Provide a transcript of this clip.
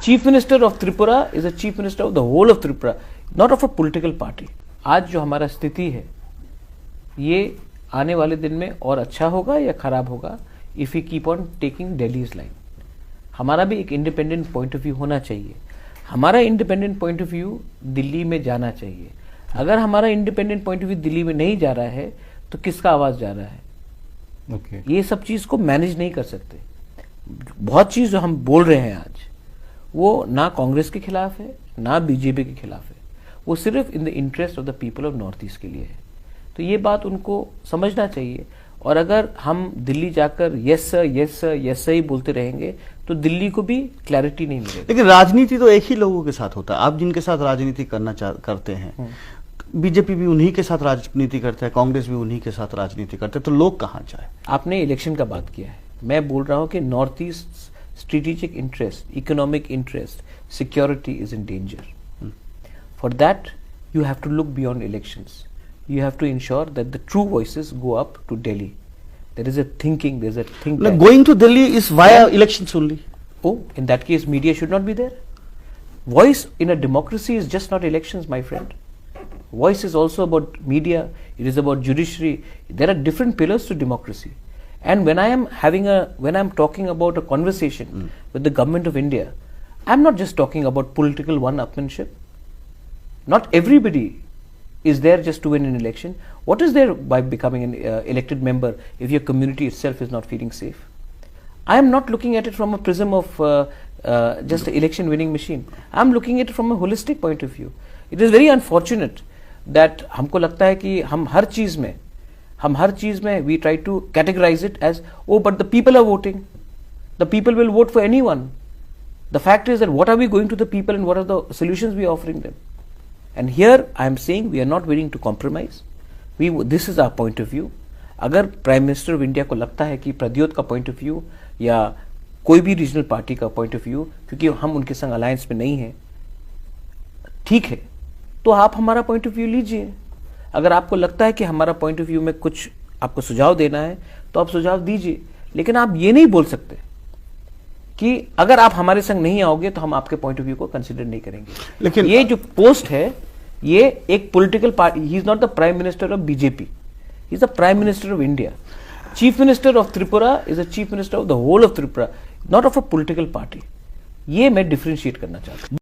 Chief minister of Tripura is a chief minister of the whole of Tripura, not of a political party. आज जो हमारा स्थिति है ये आने वाले दिन में और अच्छा होगा या खराब होगा if we keep on taking Delhi's line. हमारा भी एक इंडिपेंडेंट पॉइंट ऑफ व्यू होना चाहिए। हमारा independent point of view Delhi में जाना चाहिए। अगर हमारा independent point of view Delhi में नहीं जा रहा है तो किसका आवाज जा रहा है? ये सब चीज को मैनेज नहीं कर सकते। बहुत चीज जो हम बोल रहे हैं आज वो ना कांग्रेस के खिलाफ है ना बीजेपी के खिलाफ है, वो सिर्फ in the interest of the people of north east के लिए है। तो ये बात उनको समझना चाहिए। और अगर हम दिल्ली जाकर yes sir yes sir yes sir ही बोलते रहेंगे तो दिल्ली को भी क्लैरिटी नहीं मिलेगी। लेकिन राजनीति तो एक ही लोगों के साथ होता है। आप जिनके साथ राजनीति करते हैं, बीजेपी भी उन्हीं के साथ राजनीति करता है, कांग्रेस भी उन्हीं के साथ राजनीति करते हैं, तो लोग कहाँ जाए? आपने इलेक्शन का बात किया है, मैं बोल रहा हूं कि North East strategic interest, economic interest, security is in danger. For that you have to look beyond elections. You have to ensure that the true voices go up to Delhi. There is a thinking, there is a think tank. Going to Delhi is via elections only. Oh, in that case, media should not be there. Voice in a democracy is just not elections, my friend. Voice is also about media. It is about judiciary. There are different pillars to democracy. And when I am talking about a conversation with the government of India, I am not just talking about political one-upmanship. Not everybody is there just to win an election. What is there by becoming an elected member if your community itself is not feeling safe? I am not looking at it from a prism of just an election winning machine. I am looking at it from a holistic point of view. It is very unfortunate that हमको लगता है कि हम हर चीज में we try to categorize it as, oh, but the people are voting. The people will vote for anyone. The fact is that what are we going to the people and what are the solutions we are offering them? And here I am saying we are not willing to compromise. This is our point of view. अगर prime minister of India को लगता है कि प्रद्योत का point of view या कोई भी regional party का पॉइंट ऑफ व्यू, क्योंकि हम उनके संग अलायंस में नहीं है, ठीक है, तो आप हमारा पॉइंट ऑफ व्यू लीजिए। अगर आपको लगता है कि हमारा पॉइंट ऑफ व्यू में कुछ आपको सुझाव देना है तो आप सुझाव दीजिए, लेकिन आप ये नहीं बोल सकते कि अगर आप हमारे संग नहीं आओगे तो हम आपके पॉइंट ऑफ व्यू को कंसीडर नहीं करेंगे। लेकिन ये जो पोस्ट है ये एक political party, he is not the prime minister of BJP, he is the prime minister of India. Chief minister of Tripura is a chief minister of the whole of Tripura, not of a political party. ये मैं differentiate करना चाहता हूं।